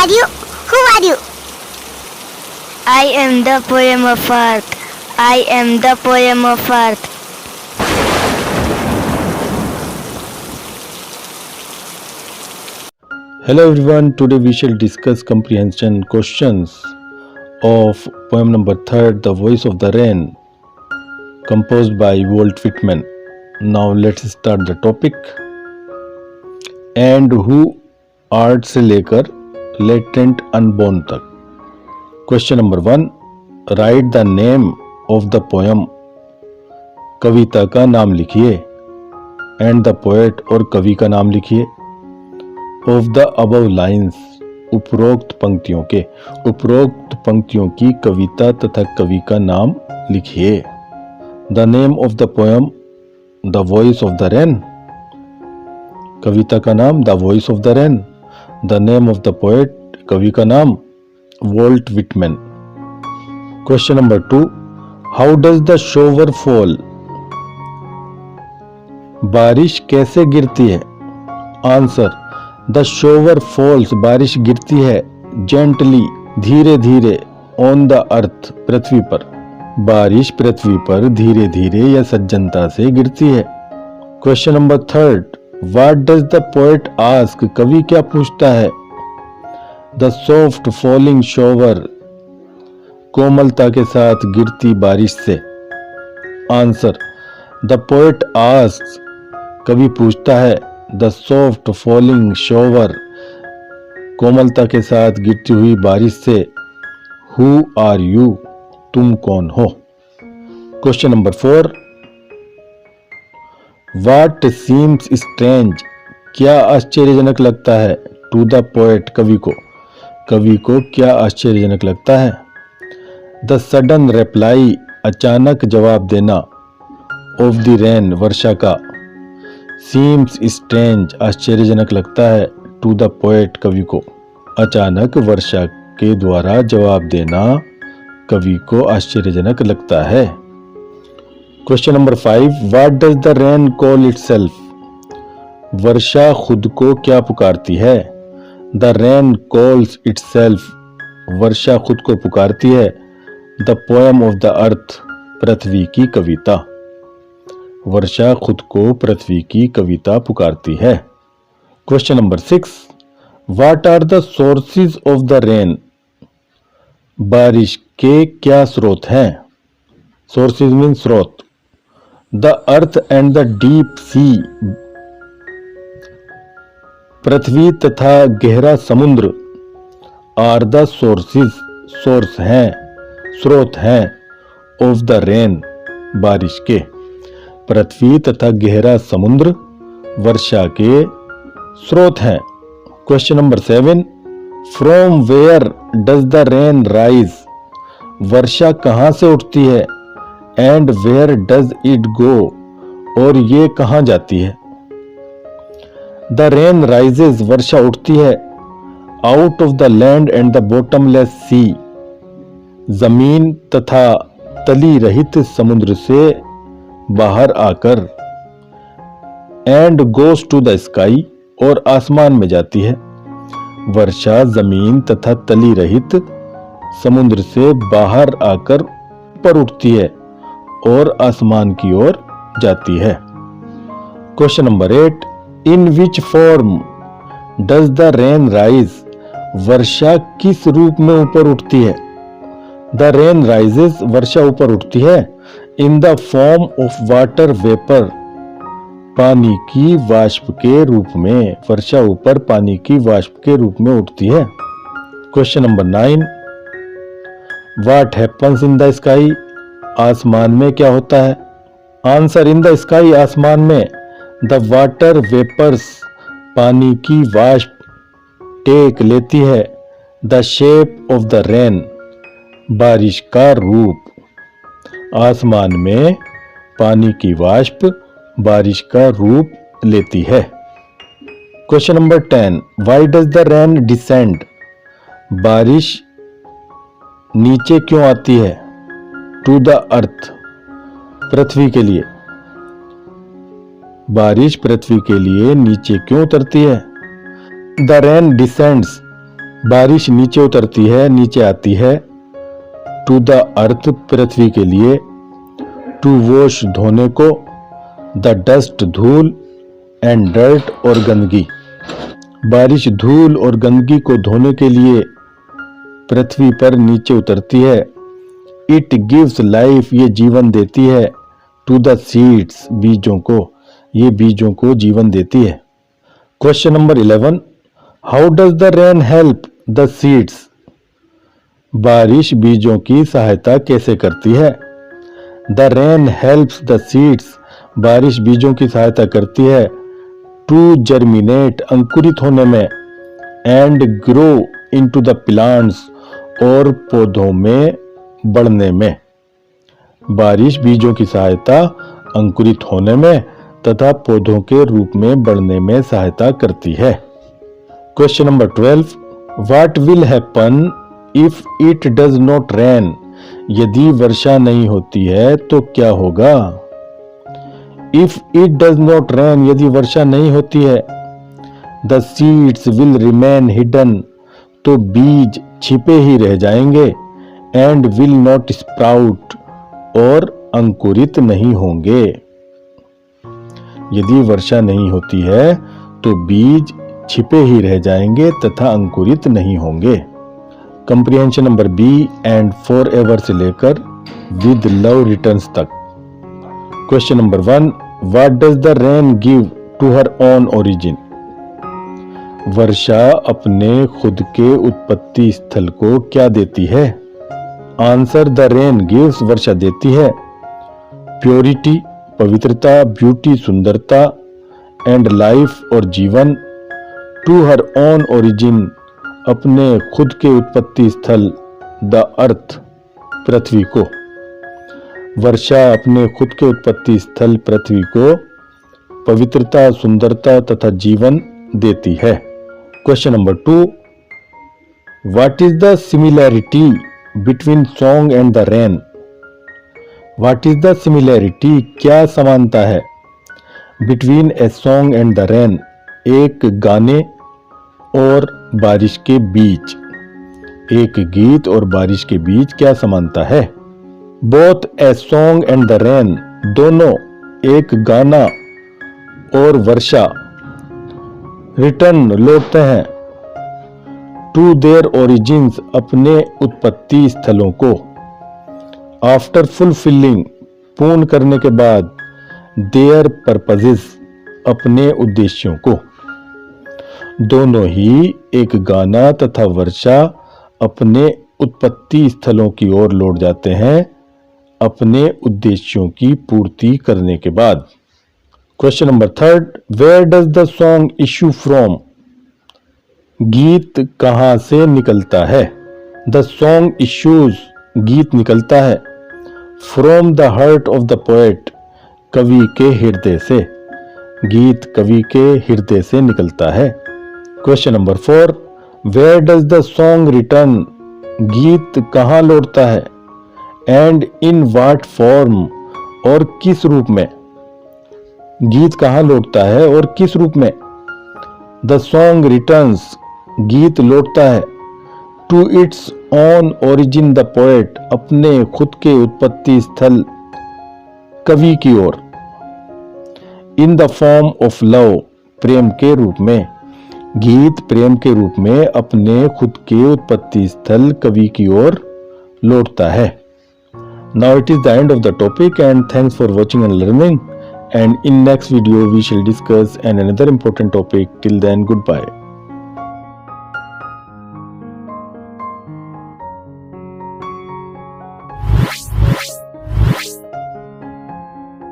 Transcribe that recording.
are you? Who are you? I am the poem of earth. I am the poem of earth. Hello everyone, today we shall discuss comprehension questions of poem number 3rd, The Voice of the Rain, composed by Walt Whitman. Now let's start the topic. And who art से लेकर latent unborn तक. Question number 1, write the name of the poem. कविता का नाम लिखिए. And the poet और कवि का नाम लिखिए. ऑफ द अबव लाइन्स, उपरोक्त पंक्तियों के. उपरोक्त पंक्तियों की कविता तथा कवि का नाम लिखिए. The name of the poem the voice of the rain. कविता का नाम the voice of the rain. The name of the poet, कवि का नाम Walt Whitman. Question number 2, how does the shower fall. बारिश कैसे गिरती है. आंसर, द शोवर फॉल्स, बारिश गिरती है. जेंटली, धीरे धीरे. ऑन द अर्थ, पृथ्वी पर. बारिश पृथ्वी पर धीरे धीरे या सज्जनता से गिरती है. Question number 3, what does the poet ask. कवि क्या पूछता है. द सॉफ्ट फॉलिंग शोवर, कोमलता के साथ गिरती बारिश से. आंसर, द पोएट आस्क्स, कवि पूछता है, द सॉफ्ट फॉलिंग शोवर, कोमलता के साथ गिरती हुई बारिश से. हु आर यू, तुम कौन हो. Question number 4, What seems strange, क्या आश्चर्यजनक लगता है. टू द पोएट, कवि को. कवि को क्या आश्चर्यजनक लगता है. द सडन रिप्लाई, अचानक जवाब देना. ऑफ द रेन, वर्षा का. सीम्स स्ट्रेंज, आश्चर्यजनक लगता है. टू द पोएट, कवि को. अचानक वर्षा के द्वारा जवाब देना कवि को आश्चर्यजनक लगता है. Question number 5, what does the rain call itself. वर्षा खुद को क्या पुकारती है. द रेन कॉल्स इटसेल्फ, वर्षा खुद को पुकारती है. The poem of the earth, पृथ्वी की कविता. वर्षा खुद को पृथ्वी की कविता पुकारती है. Question number 6, what are the sources of the rain. बारिश के क्या स्रोत हैं. सोर्सेज मीन स्रोत. The earth and the deep sea, पृथ्वी तथा गहरा समुद्र. आर द सोर्सेज, सोर्स हैं, स्रोत हैं. ऑफ द रेन, बारिश के. पृथ्वी तथा गहरा समुद्र वर्षा के स्रोत हैं. Question number 7, from where does the rain rise. वर्षा कहां से उठती है. And where does it go, और ये कहां जाती है. द रेन राइजेज, वर्षा उठती है. Out of the land and the bottomless sea, जमीन तथा तली रहित समुद्र से बाहर आकर. And goes to the sky, और आसमान में जाती है. वर्षा जमीन तथा तली रहित समुद्र से बाहर आकर ऊपर उठती है और आसमान की ओर जाती है. Question number 8, in which form does the rain rise. वर्षा किस रूप में ऊपर उठती है. द रेन राइजेस, वर्षा ऊपर उठती है. इन the form of water vapour, पानी की वाष्प के रूप में. वर्षा ऊपर पानी की वाष्प के रूप में उठती है. Question number 9, what happens in the sky. आसमान में क्या होता है. आंसर, इन द स्काई, आसमान में. द वाटर वेपर्स, पानी की वाष्प टेक लेती है. The shape of the rain, बारिश का रूप. आसमान में पानी की वाष्प बारिश का रूप लेती है. Question number 10, why does the rain descend. बारिश नीचे क्यों आती है. टू द अर्थ, पृथ्वी के लिए. बारिश पृथ्वी के लिए नीचे क्यों उतरती है. द रेन डिसेंड्स, बारिश नीचे उतरती है, नीचे आती है। टू द अर्थ पृथ्वी के लिए। टू वॉश धोने को। द डस्ट धूल एंड डर्ट और गंदगी। बारिश धूल और गंदगी को धोने के लिए पृथ्वी पर नीचे उतरती है। इट गिव्स लाइफ, ये जीवन देती है। टू द सीड्स, बीजों को, ये बीजों को जीवन देती है। Question number 11, how does the rain help the seeds? बारिश बीजों की सहायता कैसे करती है? The rain helps the seeds, बारिश बीजों की सहायता करती है। टू जर्मिनेट, अंकुरित होने में। And grow into the plants, और पौधों में बढ़ने में। बारिश बीजों की सहायता अंकुरित होने में तथा पौधों के रूप में बढ़ने में सहायता करती है। Question number 12, what will happen if it does not rain? यदि वर्षा नहीं होती है तो क्या होगा? If it does not rain, यदि वर्षा नहीं होती है। The seeds will remain hidden, तो बीज छिपे ही रह जाएंगे। एंड विल नॉट स्प्राउट, और अंकुरित नहीं होंगे। यदि वर्षा नहीं होती है तो बीज छिपे ही रह जाएंगे तथा अंकुरित नहीं होंगे। Comprehension number B and forever से लेकर विद लव रिटर्न्स तक। Question number 1, what does the rain give to her own origin? वर्षा अपने खुद के उत्पत्ति स्थल को क्या देती है? आंसर, द रेन गिव्स, वर्षा देती है। प्योरिटी, पवित्रता। ब्यूटी, सुंदरता। एंड लाइफ, और जीवन। टू हर ओन ओरिजिन, अपने खुद के उत्पत्ति स्थल। द अर्थ, पृथ्वी को। वर्षा अपने खुद के उत्पत्ति स्थल पृथ्वी को पवित्रता, सुंदरता तथा जीवन देती है। Question number 2, what is the similarity between song and the rain? What is the similarity, क्या समानता है? Between a song and the rain, एक गाने और बारिश के बीच। एक गीत और बारिश के बीच क्या समानता है? Both a song and the rain, दोनों, एक गाना और वर्षा, रिटर्न, लौटते हैं। टू देयर ओरिजिन्स, अपने उत्पत्ति स्थलों को। आफ्टर फुलफिलिंग, पूर्ण करने के बाद। देयर पर्पजेस, अपने उद्देश्यों को। दोनों ही, एक गाना तथा वर्षा, अपने उत्पत्ति स्थलों की ओर लौट जाते हैं अपने उद्देश्यों की पूर्ति करने के बाद। Question number 3, where does the song issue from? गीत कहां से निकलता है? द सॉन्ग इश्यूज, गीत निकलता है। From the heart of the poet, कवि के हृदय से। गीत कवि के हृदय से निकलता है। Question number 4, where does the song return? गीत कहां लौटता है? एंड इन व्हाट फॉर्म, और किस रूप में? गीत कहां लौटता है और किस रूप में? द सॉन्ग रिटर्न्स, गीत लौटता है। To its own origin the poet, अपने खुद के उत्पत्ति स्थल कवि की ओर। In the form of love, प्रेम के रूप में। गीत प्रेम के रूप में अपने खुद के उत्पत्ति स्थल कवि की ओर लौटता है। Now it is the end of the topic, and thanks for watching and learning, and in next video we shall discuss another important topic. Till then, goodbye.